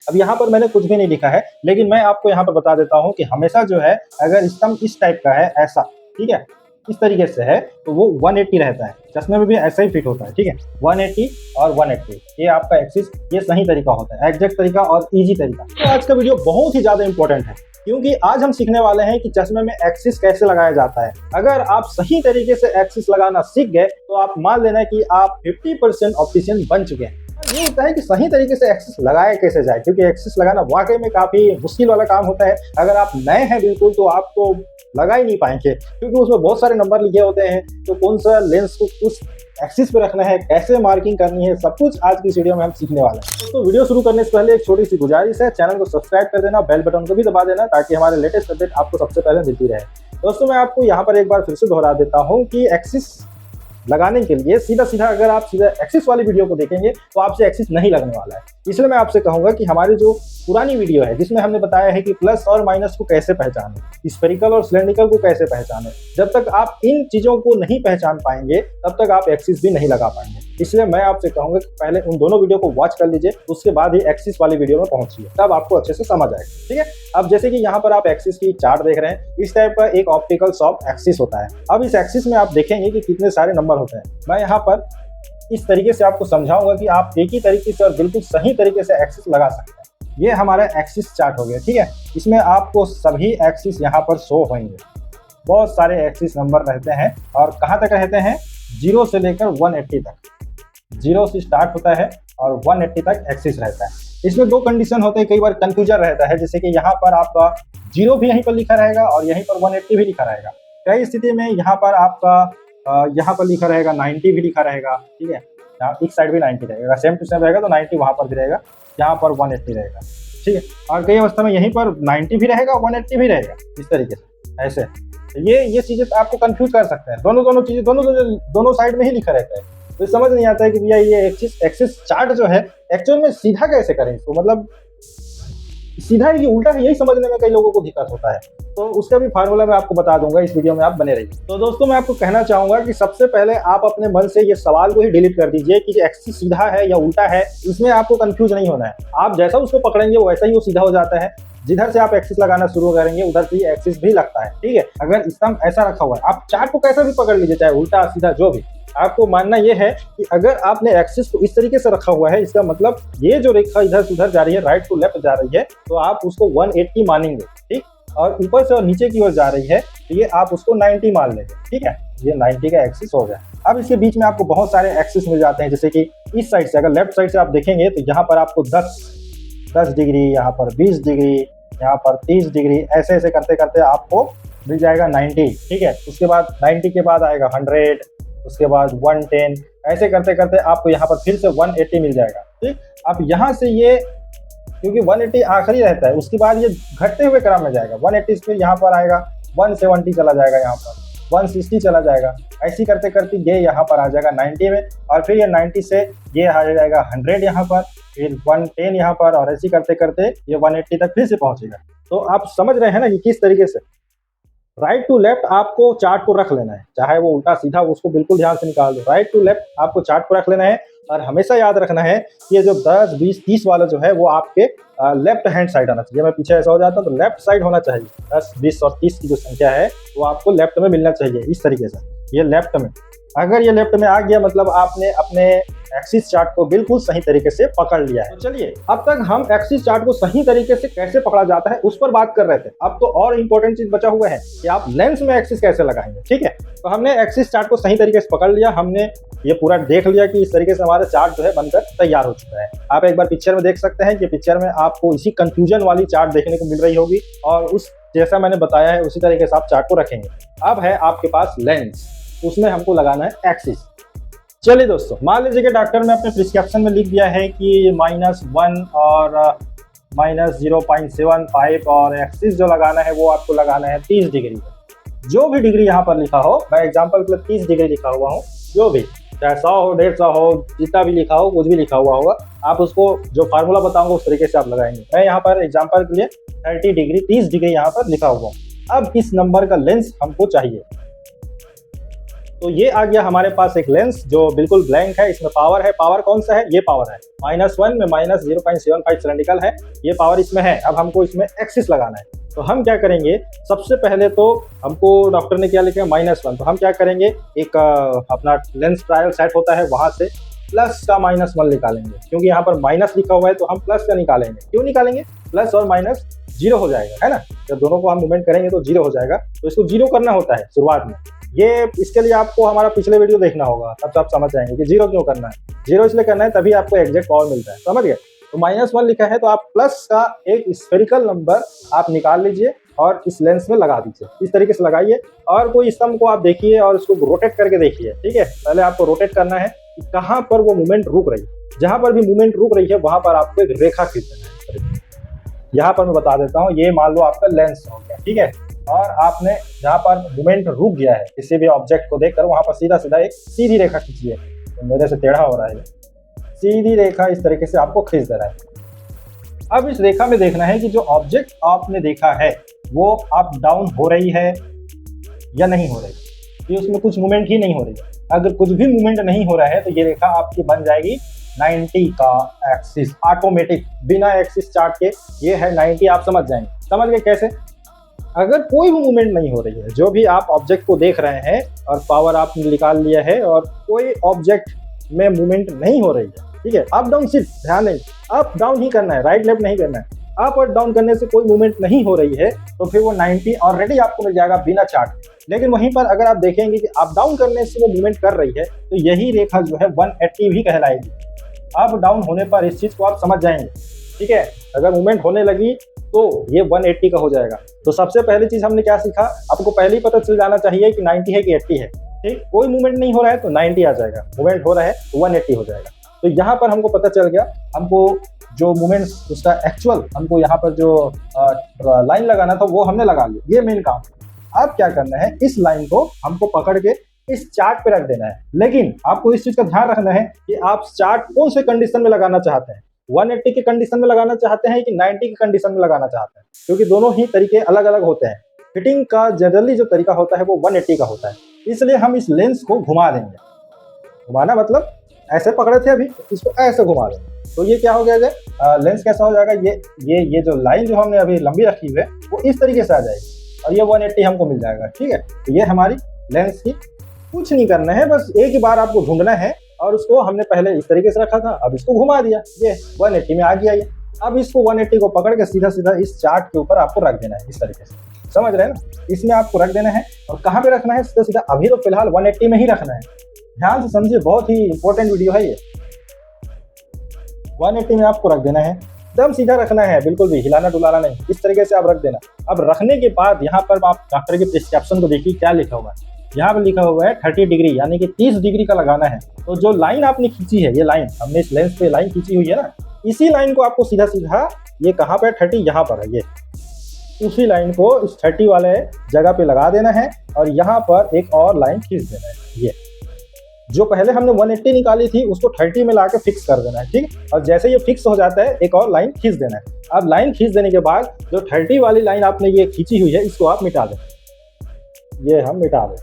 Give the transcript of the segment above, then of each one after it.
अब यहाँ पर मैंने कुछ भी नहीं लिखा है, लेकिन मैं आपको यहाँ पर बता देता हूँ कि हमेशा जो है अगर स्तंभ इस टाइप का है, ऐसा, ठीक है, इस तरीके से है, तो वो 180 रहता है। चश्मे में भी ऐसा ही फिट होता है, ठीक है, 180 और 180, ये आपका एक्सिस, ये सही तरीका होता है, एग्जैक्ट तरीका और इजी तरीका। तो आज का वीडियो बहुत ही ज्यादा इंपॉर्टेंट है, क्योंकि आज हम सीखने वाले हैं कि चश्मे में एक्सिस कैसे लगाया जाता है। अगर आप सही तरीके से एक्सिस लगाना सीख गए तो आप मान लेना कि आप 50% ऑप्टिशियन बन चुके हैं। ये होता है कि सही तरीके से एक्सिस लगाया कैसे जाए, क्योंकि एक्सिस लगाना वाकई में काफी मुश्किल वाला काम होता है। अगर आप नए हैं बिल्कुल तो आप तो लगा ही नहीं पाएंगे, क्योंकि उसमें बहुत सारे नंबर लिखे होते हैं, तो कौन सा लेंस को उस एक्सिस पे रखना है, कैसे मार्किंग करनी है, सब कुछ आज की इस वीडियो में हम सीखने वाले हैं। तो वीडियो शुरू करने से पहले एक छोटी सी गुजारिश है, चैनल को सब्सक्राइब कर देना, बेल बटन को भी दबा देना, ताकि हमारे लेटेस्ट अपडेट आपको सबसे पहले मिलती रहे। दोस्तों, मैं आपको यहाँ पर एक बार फिर से दोहरा देता हूँ कि एक्सिस लगाने के लिए सीधा अगर आप सीधा एक्सिस वाली वीडियो को देखेंगे तो आपसे एक्सिस नहीं लगने वाला है। इसलिए मैं आपसे कहूंगा कि हमारी जो पुरानी वीडियो है जिसमें हमने बताया है कि प्लस और माइनस को कैसे पहचानें, स्फेरिकल और सिलेंड्रिकल को कैसे पहचानें, जब तक आप इन चीजों को नहीं पहचान पाएंगे तब तक आप एक्सिस भी नहीं लगा पाएंगे। इसलिए मैं आपसे कहूंगा कि पहले उन दोनों वीडियो को वॉच कर लीजिए, उसके बाद ही एक्सिस वाली वीडियो में पहुंचिए, तब आपको अच्छे से समझ आएगा, ठीक है। अब जैसे कि यहाँ पर आप एक्सिस की चार्ट देख रहे हैं, इस टाइप का एक ऑप्टिकल सॉफ्ट एक्सिस होता है। अब इस एक्सिस में आप देखेंगे कि कितने सारे नंबर होते हैं। मैं यहाँ पर इस तरीके से आपको समझाऊंगा कि आप एक ही तरीके से और बिल्कुल सही तरीके से एक्सिस लगा सकते हैं। ये हमारा एक्सिस चार्ट हो गया, ठीक है। इसमें आपको सभी एक्सिस यहाँ पर शो होंगे। बहुत सारे एक्सिस नंबर रहते हैं और कहाँ तक रहते हैं, 0 से लेकर 180 तक। 0 से स्टार्ट होता है और 180 तक एक्सिस रहता है। इसमें दो कंडीशन होते हैं, कई बार कंफ्यूजन रहता है, जैसे कि यहाँ पर आपका 0 भी यहीं पर लिखा रहेगा और यहीं पर 180 भी लिखा रहेगा। कई स्थिति में यहाँ पर आपका यहाँ पर लिखा रहेगा 90 भी लिखा रहेगा, ठीक है, यहाँ एक साइड भी 90 रहेगा, सेम टू सेम रहेगा तो 90 वहाँ पर भी रहेगा, यहाँ पर 180 रहेगा, ठीक है। और कई अवस्था में यहीं पर 90 भी रहेगा, 180 भी रहेगा, इस तरीके से ऐसे। ये चीजें आपको कंफ्यूज कर सकते हैं, दोनों चीजें दोनों साइड में ही लिखा रहता है। तो समझ नहीं आता है कि भैया ये एक्सिस चार्ट जो है एक्चुअल में सीधा कैसे करें इसको, मतलब सीधा है कि उल्टा है, यही समझने में कई लोगों को दिक्कत होता है। तो उसका भी फार्मूला मैं आपको बता दूंगा, इस वीडियो में आप बने रहिए। तो दोस्तों, मैं आपको कहना चाहूंगा कि सबसे पहले आप अपने मन से ये सवाल को ही डिलीट कर दीजिए कि एक्सिस सीधा है या उल्टा है। इसमें आपको कंफ्यूज नहीं होना है, आप जैसा उसको पकड़ेंगे वैसा ही वो सीधा हो जाता है। जिधर से आप एक्सिस लगाना शुरू करेंगे उधर से एक्सिस भी लगता है, ठीक है। अगर स्तंभ ऐसा रखा हुआ है, आप चार्ट को कैसा भी पकड़ लीजिए, चाहे उल्टा सीधा जो भी, आपको मानना यह है कि अगर आपने एक्सिस को इस तरीके से रखा हुआ है, इसका मतलब ये जो रेखा इधर से उधर जा रही है, राइट टू लेफ्ट जा रही है, तो आप उसको 180 मानेंगे, ठीक। और ऊपर से और नीचे की ओर जा रही है तो ये आप उसको 90 मान लेंगे, ठीक है। ये 90 का एक्सिस हो गया। अब इसके बीच में आपको बहुत सारे एक्सिस मिल जाते हैं, जैसे कि इस साइड से अगर लेफ्ट साइड से आप देखेंगे तो यहाँ पर आपको 10 डिग्री, यहाँ पर 20 डिग्री, यहाँ पर 30 डिग्री, ऐसे ऐसे करते करते आपको मिल जाएगा 90, ठीक है। उसके बाद 90 के बाद आएगा 100, उसके बाद 110, ऐसे करते करते आपको यहाँ पर फिर से 180 मिल जाएगा, ठीक। अब यहाँ से ये, क्योंकि 180 आखिरी रहता है, उसके बाद ये घटते हुए क्रम में जाएगा, 180 से यहाँ पर आएगा 170 चला जाएगा, यहाँ पर 160 चला जाएगा, ऐसी करते करते ये यहाँ पर आ जाएगा 90 में, और फिर ये 90 से ये आ जाएगा 100 यहाँ पर, फिर 110 यहाँ पर, और ऐसी करते करते ये 180 तक फिर से पहुंचेगा। तो आप समझ रहे हैं ना कि किस तरीके से राइट टू लेफ्ट आपको चार्ट को रख लेना है, चाहे वो उल्टा सीधा, उसको बिल्कुल ध्यान से निकाल दो। राइट टू लेफ्ट आपको चार्ट को रख लेना है, और हमेशा याद रखना है कि ये जो 10, 20, 30 वाला जो है वो आपके लेफ्ट हैंड साइड आना चाहिए। मैं पीछे ऐसा हो जाता तो लेफ्ट साइड होना चाहिए। 10, 20 और 30 की जो संख्या है वो आपको लेफ्ट में मिलना चाहिए, इस तरीके से। ये लेफ्ट में, अगर ये लेफ्ट में आ गया मतलब आपने अपने एक्सिस चार्ट को बिल्कुल सही तरीके से पकड़ लिया है। तो चलिए, अब तक हम एक्सिस चार्ट को सही तरीके से कैसे पकड़ा जाता है उस पर बात कर रहे थे। अब तो और इम्पोर्टेंट चीज बचा हुआ है कि आप लेंस में एक्सिस कैसे लगाएंगे, ठीक है। तो हमने एक्सिस चार्ट को सही तरीके से पकड़ लिया, हमने ये पूरा देख लिया कि इस तरीके से हमारा चार्ट जो है बनकर तैयार हो चुका है। आप एक बार पिक्चर में देख सकते हैं कि पिक्चर में आपको इसी कंफ्यूजन वाली चार्ट देखने को मिल रही होगी, और उस जैसा मैंने बताया है उसी तरीके से आप चार्ट को रखेंगे। अब है आपके पास लेंस, उसमें हमको लगाना है एक्सिस। चलिए दोस्तों, मान लीजिए कि डॉक्टर ने अपने प्रिस्क्रिप्शन में लिख दिया है कि -1 और -0.75, और एक्सिस जो लगाना है वो आपको लगाना है 30 डिग्री। जो भी डिग्री यहाँ पर लिखा हो, मैं एग्जांपल के लिए 30 डिग्री लिखा हुआ हूँ, जो भी, चाहे 100 हो, 150 हो, जितना भी लिखा हो, कुछ भी लिखा हुआ होगा, आप उसको जो फार्मूला बताऊंगा उस तरीके से आप लगाएंगे। मैं यहाँ पर एग्जांपल के लिए 30 डिग्री, 30 डिग्री यहाँ पर लिखा हुआ हूँ। अब इस नंबर का लेंस हमको चाहिए। तो ये आ गया हमारे पास एक लेंस जो बिल्कुल ब्लैंक है, इसमें पावर है। पावर कौन सा है? ये पावर है, -1 में -0.75 सिलेंड्रिकल है, ये पावर इसमें है। अब हमको इसमें एक्सिस लगाना है, तो हम क्या करेंगे, सबसे पहले तो हमको डॉक्टर ने क्या लिखा है -1, तो हम क्या करेंगे, एक अपना लेंस ट्रायल सेट होता है वहां से प्लस का -1 निकालेंगे, क्योंकि यहाँ पर माइनस लिखा हुआ है तो हम प्लस का निकालेंगे। क्यों निकालेंगे? प्लस और माइनस जीरो हो जाएगा, है ना। जब दोनों को हम मूवमेंट करेंगे तो जीरो हो जाएगा, तो इसको जीरो करना होता है शुरुआत में। ये इसके लिए आपको हमारा पिछले वीडियो देखना होगा, तब आप समझ जाएंगे कि जीरो क्यों करना है। जीरो इसलिए करना है तभी आपको एग्जैक्ट पावर मिलता है, समझ गए। तो -1 लिखा है तो आप प्लस का एक स्फेरिकल नंबर आप निकाल लीजिए और इस लेंस में लगा दीजिए। इस तरीके से लगाइए और कोई स्तंभ को आप देखिए और इसको रोटेट करके देखिए, ठीक है। पहले आपको रोटेट करना है कि कहाँ पर वो मूवमेंट रुक रही है। जहां पर भी मूवमेंट रुक रही है वहां पर आपको एक रेखा खींचना है। यहाँ पर मैं बता देता हूँ, ये मान लो आपका लेंस हो गया, ठीक है, और आपने जहाँ पर मूवमेंट रुक गया है किसी भी ऑब्जेक्ट को देखकर वहां पर सीधा सीधा एक सीधी रेखा खींचिए। तो मेरे से टेढ़ा हो रहा है, सीधी रेखा इस तरीके से आपको खींच देना है। अब इस रेखा में देखना है कि जो ऑब्जेक्ट आपने देखा है वो अप डाउन हो रही है या नहीं हो रही, कि उसमें कुछ मूवमेंट ही नहीं हो रही है। अगर कुछ भी मूवमेंट नहीं हो रहा है तो ये रेखा आपकी बन जाएगी 90 का एक्सिस, ऑटोमेटिक, बिना एक्सिस चार्ट के। ये है 90, आप समझ जाएंगे। समझ गए कैसे? अगर कोई भी मूवमेंट नहीं हो रही है, जो भी आप ऑब्जेक्ट को देख रहे हैं और पावर आपने निकाल लिया है और कोई ऑब्जेक्ट में मूवमेंट नहीं हो रही है, ठीक है, अप डाउन सिर्फ ध्यान नहीं, अप डाउन ही करना है, राइट लेफ्ट नहीं करना है। अप और डाउन करने से कोई मूवमेंट नहीं हो रही है तो फिर वो 90 ऑलरेडी आपको मिल जाएगा बिना चार्ट। लेकिन वहीं पर अगर आप देखेंगे कि अप डाउन करने से वो मूवमेंट कर रही है तो यही रेखा जो है 180 भी कहलाएगी। अप डाउन होने पर इस चीज को आप समझ जाएंगे, ठीक है। अगर मूवमेंट होने लगी तो ये 180 का हो जाएगा। तो सबसे पहली चीज हमने क्या सीखा, आपको पहले ही पता चल जाना चाहिए कि 90 है कि 80 है, ठीक। कोई मूवमेंट नहीं हो रहा है तो 90 आ जाएगा, मूवमेंट हो रहा है तो 180 हो जाएगा। तो यहाँ पर हमको पता चल गया, हमको जो मूवमेंट उसका एक्चुअल हमको यहाँ पर जो लाइन लगाना था वो हमने लगा लिया, ये मेन काम। अब क्या करना है, इस लाइन को हमको पकड़ के इस चार्ट पे रख देना है। लेकिन आपको इस चीज का ध्यान रखना है कि आप चार्ट कौन से कंडीशन में लगाना चाहते हैं, 180 के कंडीशन में लगाना चाहते हैं कि 90 की कंडीशन में लगाना चाहते हैं, क्योंकि दोनों ही तरीके अलग अलग होते हैं। फिटिंग का जनरली जो तरीका होता है वो 180 का होता है, इसलिए हम इस लेंस को घुमा देंगे। घुमाना मतलब ऐसे पकड़े थे अभी, इसको ऐसे घुमा देंगे तो ये क्या हो गया, लेंस कैसा हो जाएगा, ये जो लाइन जो हमने अभी लंबी रखी हुई है वो इस तरीके से आ जाएगी और ये 180 हमको मिल जाएगा, ठीक है। तो ये हमारी लेंस की, कुछ नहीं करना है, बस एक ही बार आपको ढूंढना है और उसको हमने पहले इस तरीके से रखा था, अब इसको घुमा दिया, ये 180 में आ गया ये। अब इसको 180 को पकड़ के सीधा सीधा इस चार्ट के ऊपर आपको रख देना है, इस तरीके से, समझ रहे हैं ना। इसमें आपको रख देना है और कहाँ पे रखना है, सीधा सीधा अभी तो फिलहाल 180 में ही रखना है। ध्यान से समझिए, बहुत ही इंपॉर्टेंट वीडियो है ये। 180 में आपको रख देना है, एकदम सीधा रखना है, बिल्कुल भी हिलाना डुलाना नहीं, इस तरीके से आप रख देना। अब रखने के बाद यहाँ पर आप डॉक्टर के प्रिस्क्रिप्शन को देखिए क्या लिखा हुआ है। यहाँ पर लिखा हुआ है 30 डिग्री, यानी कि 30 डिग्री का लगाना है। तो जो लाइन आपने खींची है, ये लाइन हमने इस लेंस पे लाइन खींची हुई है ना, इसी लाइन को आपको सीधा सीधा, ये कहाँ पे 30, यहाँ पर है, ये उसी लाइन को इस 30 वाले जगह पे लगा देना है और यहाँ पर एक और लाइन खींच देना है। ये जो पहले हमने 180 निकाली थी उसको 30 में लाके फिक्स कर देना है, ठीक। और जैसे ये फिक्स हो जाता है एक और लाइन खींच देना है। अब लाइन खींच देने के बाद जो 30 वाली लाइन आपने ये खींची हुई है इसको आप मिटा दें, ये हम मिटा दें,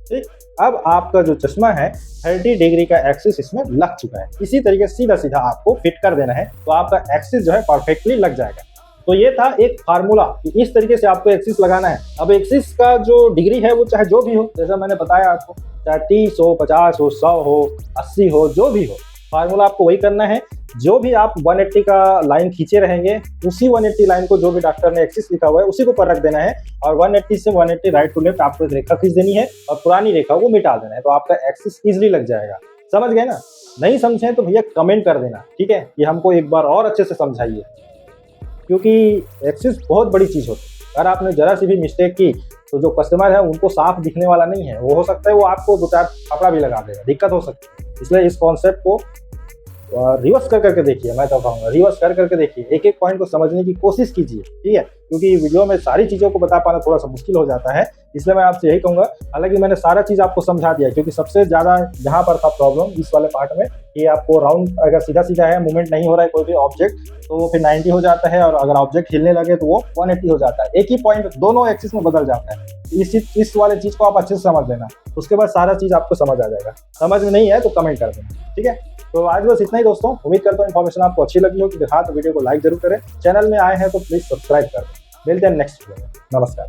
ठीक। अब आपका जो चश्मा है 30 डिग्री का एक्सिस इसमें लग चुका है। इसी तरीके से सीधा सीधा आपको फिट कर देना है तो आपका एक्सिस जो है परफेक्टली लग जाएगा। तो ये था एक फार्मूला कि इस तरीके से आपको एक्सिस लगाना है। अब एक्सिस का जो डिग्री है वो चाहे जो भी हो, जैसा मैंने बताया आपको, चाहे 30 हो, 50 हो, 100 हो, 80 हो, जो भी हो, फार्मूला आपको वही करना है। जो भी आप 180 का लाइन खींचे रहेंगे उसी 180 लाइन को जो भी डॉक्टर ने एक्सिस लिखा हुआ है उसी को ऊपर रख देना है और 180 से 180 राइट टू लेफ्ट आपको एक रेखा खींच देनी है और पुरानी रेखा को मिटा देना है, तो आपका एक्सिस इजिली लग जाएगा। समझ गए ना? नहीं समझे तो भैया कमेंट कर देना, ठीक है, कि हमको एक बार और अच्छे से समझाइए, क्योंकि एक्सिस बहुत बड़ी चीज़ होती है। अगर आपने जरा सी भी मिस्टेक की तो जो कस्टमर है उनको साफ दिखने वाला नहीं है, वो हो सकता है वो आपको 2-4 कपड़ा भी लगा देगा, दिक्कत हो सकती है। इसलिए इस कॉन्सेप्ट को रिवर्स कर करके देखिए, मैं तो कहूँगा रिवर्स कर करके देखिए, एक एक पॉइंट को समझने की कोशिश कीजिए, ठीक है, क्योंकि वीडियो में सारी चीज़ों को बता पाना थोड़ा सा मुश्किल हो जाता है। इसलिए मैं आपसे यही कहूँगा, हालांकि मैंने सारा चीज़ आपको समझा दिया, क्योंकि सबसे ज़्यादा जहाँ पर था प्रॉब्लम इस वाले पार्ट में कि आपको राउंड अगर सीधा सीधा है, मूवमेंट नहीं हो रहा है कोई भी ऑब्जेक्ट, तो वो फिर 90 हो जाता है और अगर ऑब्जेक्ट हिलने लगे तो वो 180 हो जाता है। एक ही पॉइंट दोनों एक्सिस में बदल जाता है। इस वाले चीज़ को आप अच्छे से समझ लेना, उसके बाद सारा चीज़ आपको समझ आ जाएगा। समझ में नहीं है तो कमेंट कर देना, ठीक है। तो आज बस इतना ही दोस्तों, उम्मीद करता हूँ इन्फॉर्मेशन आपको अच्छी लगी होगी। हाँ तो वीडियो को लाइक जरूर करें, चैनल में आए हैं तो प्लीज़ सब्सक्राइब कर दें। मिलते हैं नेक्स्ट वीडियो में, नमस्कार।